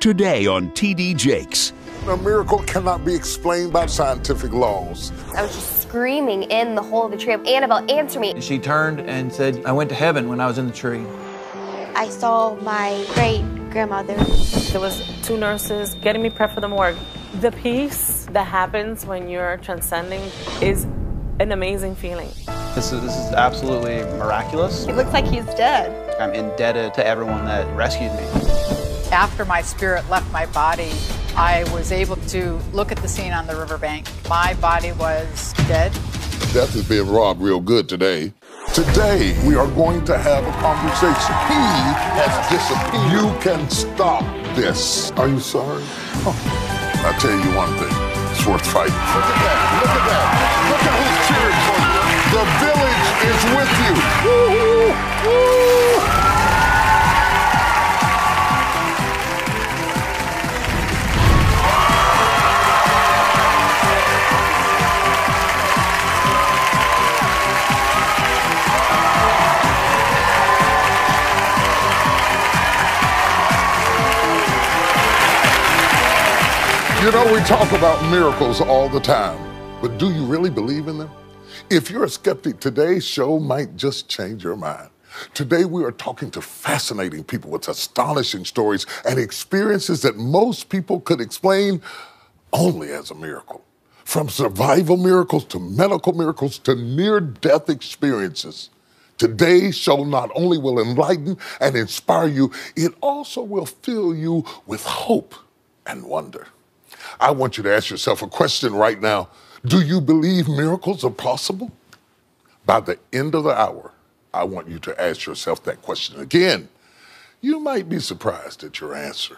today on TD Jakes. A miracle cannot be explained by scientific laws. I was just screaming in the hole of the tree, Annabelle, answer me. She turned and said, I went to heaven when I was in the tree. I saw my great-grandmother. There was 2 nurses getting me prepped for the morgue. The peace that happens when you're transcending is an amazing feeling. This is absolutely miraculous. It looks like he's dead. I'm indebted to everyone that rescued me. After my spirit left my body, I was able to look at the scene on the riverbank. My body was dead. Death is being robbed real good today. Today, we are going to have a conversation. He has disappeared. You can stop this. Are you sorry? Oh. I'll tell you one thing. It's worth fighting. Look at that. Look at that. Look at who's cheering for you. The village is with you. Woo-hoo. Woo. You know, we talk about miracles all the time, but do you really believe in them? If you're a skeptic, today's show might just change your mind. Today, we are talking to fascinating people with astonishing stories and experiences that most people could explain only as a miracle. From survival miracles to medical miracles to near-death experiences. Today's show not only will enlighten and inspire you, it also will fill you with hope and wonder. I want you to ask yourself a question right now. Do you believe miracles are possible? By the end of the hour, I want you to ask yourself that question again. You might be surprised at your answer.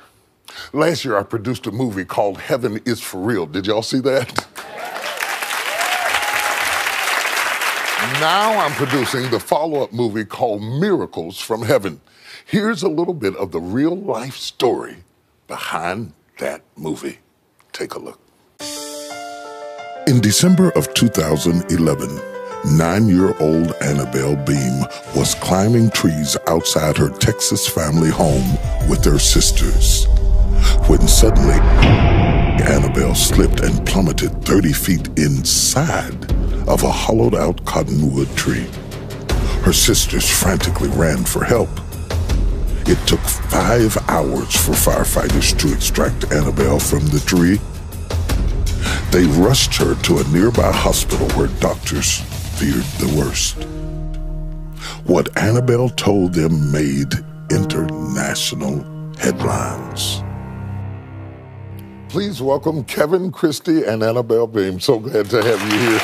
Last year, I produced a movie called Heaven is for Real. Did y'all see that? Now I'm producing the follow-up movie called Miracles from Heaven. Here's a little bit of the real-life story behind that movie. Take a look. In December of 2011, 9-year-old Annabelle Beam was climbing trees outside her Texas family home with her sisters, when suddenly Annabelle slipped and plummeted 30 feet inside of a hollowed-out cottonwood tree. Her sisters frantically ran for help. It took 5 hours for firefighters to extract Annabelle from the tree. They rushed her to a nearby hospital where doctors feared the worst. What Annabelle told them made international headlines. Please welcome Kevin Christie and Annabelle Beam. So glad to have you here.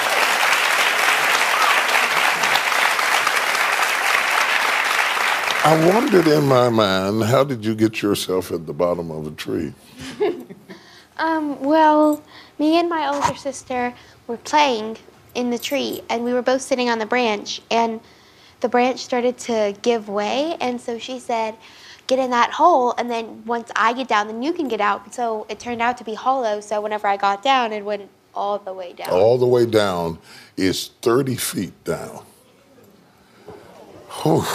I wondered in my mind, how did you get yourself at the bottom of a tree? Well, me and my older sister were playing in the tree, and we were both sitting on the branch, and the branch started to give way, and so she said, get in that hole, and then once I get down, then you can get out. So it turned out to be hollow, so whenever I got down, it went all the way down. All the way down is 30 feet down. Whew.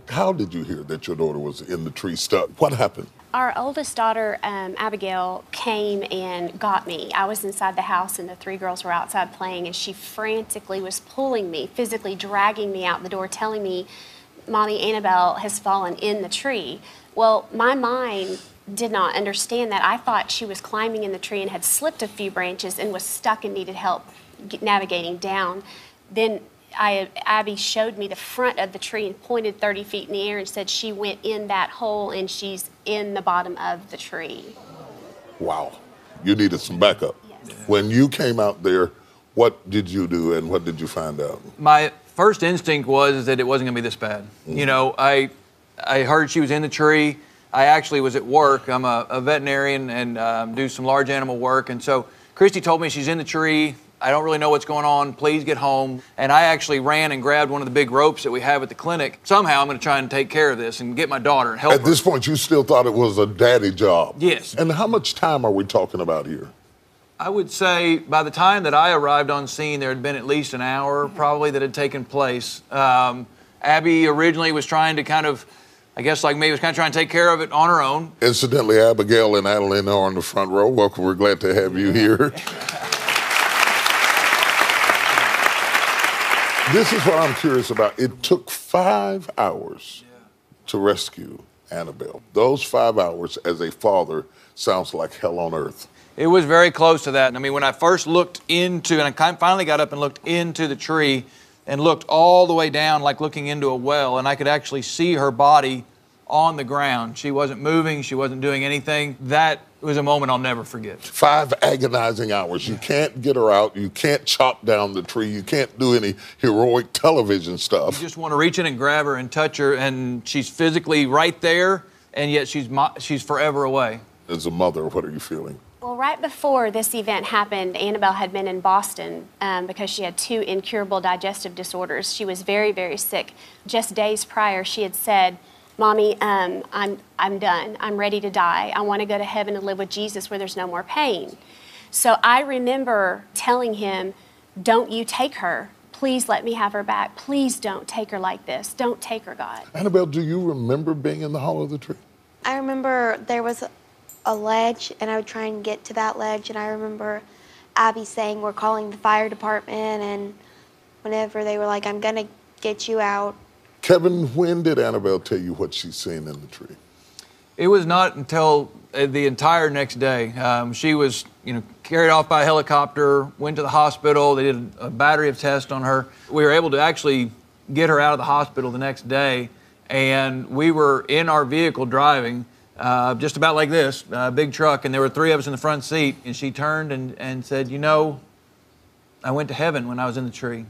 How did you hear that your daughter was in the tree stuck? What happened? Our oldest daughter, Abigail, came and got me. I was inside the house and the 3 girls were outside playing, and she frantically was pulling me, physically dragging me out the door, telling me, Mommy, Annabelle has fallen in the tree. Well, my mind did not understand that. I thought she was climbing in the tree and had slipped a few branches and was stuck and needed help navigating down. Then Abby showed me the front of the tree and pointed 30 feet in the air and said she went in that hole and she's in the bottom of the tree. Wow. You needed some backup. Yes. When you came out there, what did you do and what did you find out? My first instinct was that it wasn't going to be this bad. Mm-hmm. You know, I heard she was in the tree. I actually was at work. I'm a veterinarian and do some large animal work. And so Christy told me she's in the tree. I don't really know what's going on. Please get home. And I actually ran and grabbed one of the big ropes that we have at the clinic. Somehow I'm going to try and take care of this and get my daughter and help her. At this point, you still thought it was a daddy job? Yes. And how much time are we talking about here? I would say by the time that I arrived on scene, there had been at least an hour probably that had taken place. Abby originally was trying to kind of I guess like me, was kind of trying to take care of it on her own. Incidentally, Abigail and Adeline are on the front row. Welcome. We're glad to have you here. This is what I'm curious about. It took 5 hours to rescue Annabelle. Those 5 hours as a father sounds like hell on earth. It was very close to that. I mean, when I first looked into, and I finally got up and looked into the tree and looked all the way down like looking into a well, and I could actually see her body on the ground. She wasn't moving, she wasn't doing anything. That was a moment I'll never forget. 5 agonizing hours. You can't get her out. You can't chop down the tree. You can't do any heroic television stuff. You just want to reach in and grab her and touch her, and she's physically right there, and yet she's forever away. As a mother, what are you feeling? Well, right before this event happened, Annabelle had been in Boston because she had 2 incurable digestive disorders. She was very, very sick. Just days prior, she had said, "Mommy, I'm done. I'm ready to die. I want to go to heaven and live with Jesus where there's no more pain." So I remember telling him, "Don't you take her. Please let me have her back. Please don't take her like this. Don't take her, God." Annabelle, do you remember being in the hollow of the tree? I remember there was a ledge, and I would try and get to that ledge, and I remember Abby saying, "We're calling the fire department," and whenever they were like, "I'm gonna get you out." Kevin, when did Annabelle tell you what she's seen in the tree? It was not until the entire next day. She was, carried off by a helicopter, went to the hospital. They did a battery of tests on her. We were able to actually get her out of the hospital the next day, and we were in our vehicle driving, just about like this, a big truck, and there were 3 of us in the front seat, and she turned and said, "I went to heaven when I was in the tree."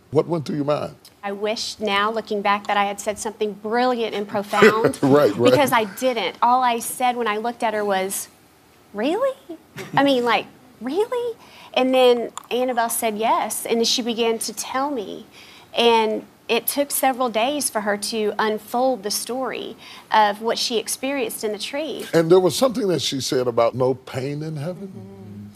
What went through your mind? I wish now, looking back, that I had said something brilliant and profound. Right. Because I didn't. All I said when I looked at her was, "Really?" I mean, like, "Really?" And then Annabelle said yes, and then she began to tell me. And it took several days for her to unfold the story of what she experienced in the tree. And there was something that she said about no pain in heaven?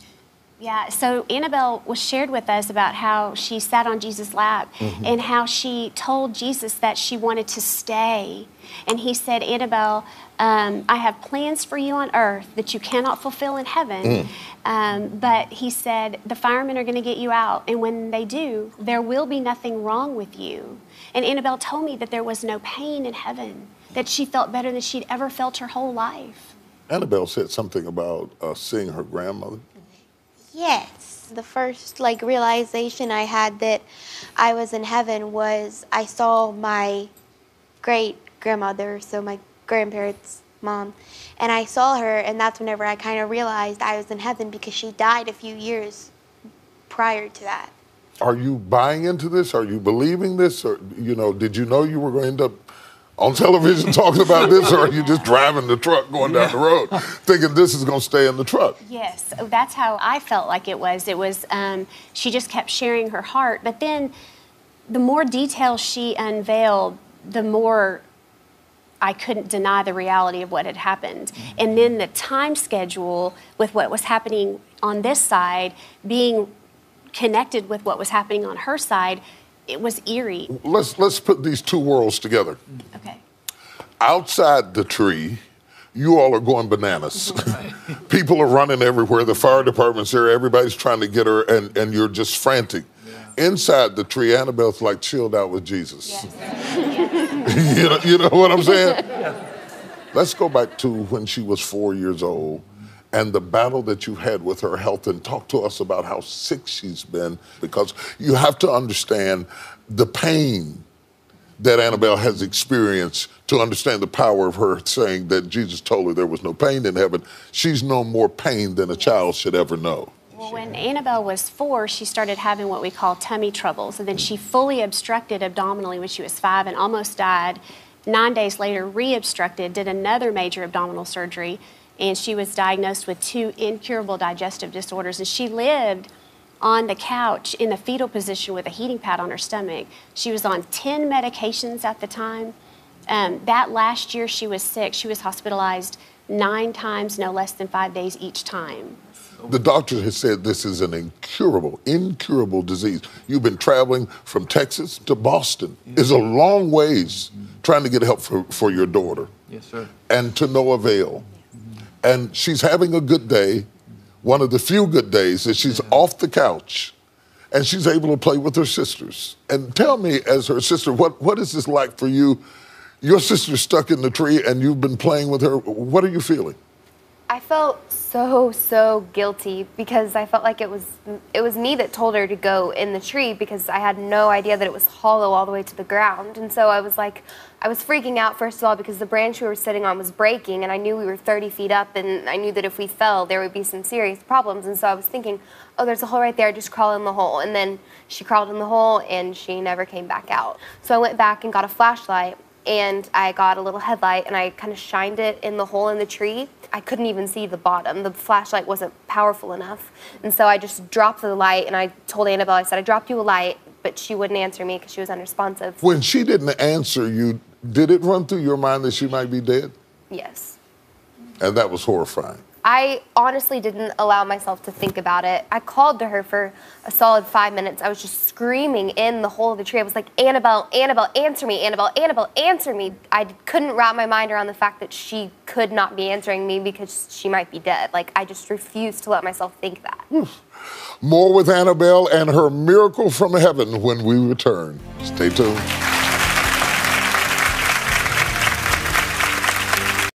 Yeah, so Annabelle was shared with us about how she sat on Jesus' lap and how she told Jesus that she wanted to stay. And he said, "Annabelle, I have plans for you on earth that you cannot fulfill in heaven." But he said, "The firemen are going to get you out. And when they do, there will be nothing wrong with you." And Annabelle told me that there was no pain in heaven, that she felt better than she'd ever felt her whole life. Annabelle said something about seeing her grandmother. Yes. The first realization I had that I was in heaven was I saw my great grandmother, so my grandparents' mom, and I saw her, and that's whenever I kind of realized I was in heaven because she died a few years prior to that. Are you buying into this? Are you believing this? Or, did you know you were going to end up on television talking about this, or are you just driving the truck going down the road thinking this is going to stay in the truck? Yes, that's how I felt like it was. It was, she just kept sharing her heart. But then the more details she unveiled, the more I couldn't deny the reality of what had happened. And then the time schedule with what was happening on this side being connected with what was happening on her side, it was eerie. Let's put these 2 worlds together. Okay. Outside the tree, you all are going bananas. People are running everywhere. The fire department's there. Everybody's trying to get her, and you're just frantic. Yeah. Inside the tree, Annabelle's like chilled out with Jesus. Yes. you know what I'm saying? Yeah. Let's go back to when she was 4 years old and the battle that you had with her health, and talk to us about how sick she's been, because you have to understand the pain that Annabelle has experienced to understand the power of her saying that Jesus told her there was no pain in heaven. She's known more pain than a child should ever know. Well, when Annabelle was 4, she started having what we call tummy troubles, and then she fully obstructed abdominally when she was 5 and almost died. 9 days later, re-obstructed, did another major abdominal surgery, and she was diagnosed with 2 incurable digestive disorders, and she lived on the couch in the fetal position with a heating pad on her stomach. She was on 10 medications at the time. That last year she was sick, she was hospitalized 9 times, no less than 5 days each time. The doctor has said this is an incurable disease. You've been traveling from Texas to Boston. It's a long ways trying to get help for your daughter. Yes, sir. And to no avail. And she's having a good day. One of the few good days that she's off the couch and she's able to play with her sisters. And tell me, as her sister, what is this like for you? Your sister's stuck in the tree and you've been playing with her. What are you feeling? I felt so guilty because I felt like it was me that told her to go in the tree because I had no idea that it was hollow all the way to the ground. And so I was freaking out, first of all, because the branch we were sitting on was breaking and I knew we were 30 feet up and I knew that if we fell there would be some serious problems. And so I was thinking, oh, there's a hole right there, just crawl in the hole. And then she crawled in the hole and she never came back out. So I went back and got a flashlight and I got a little headlight and I kind of shined it in the hole in the tree. I couldn't even see the bottom. The flashlight wasn't powerful enough. And so I just dropped the light and I told Annabelle, I said, I dropped you a light, but she wouldn't answer me because she was unresponsive. When she didn't answer you, did it run through your mind that she might be dead? Yes. And that was horrifying. I honestly didn't allow myself to think about it. I called to her for a solid 5 minutes. I was just screaming in the hole of the tree. I was like, Annabelle, Annabelle, answer me, Annabelle, Annabelle, answer me. I couldn't wrap my mind around the fact that she could not be answering me because she might be dead. Like, I just refused to let myself think that. More with Annabelle and her miracle from heaven when we return. Stay tuned.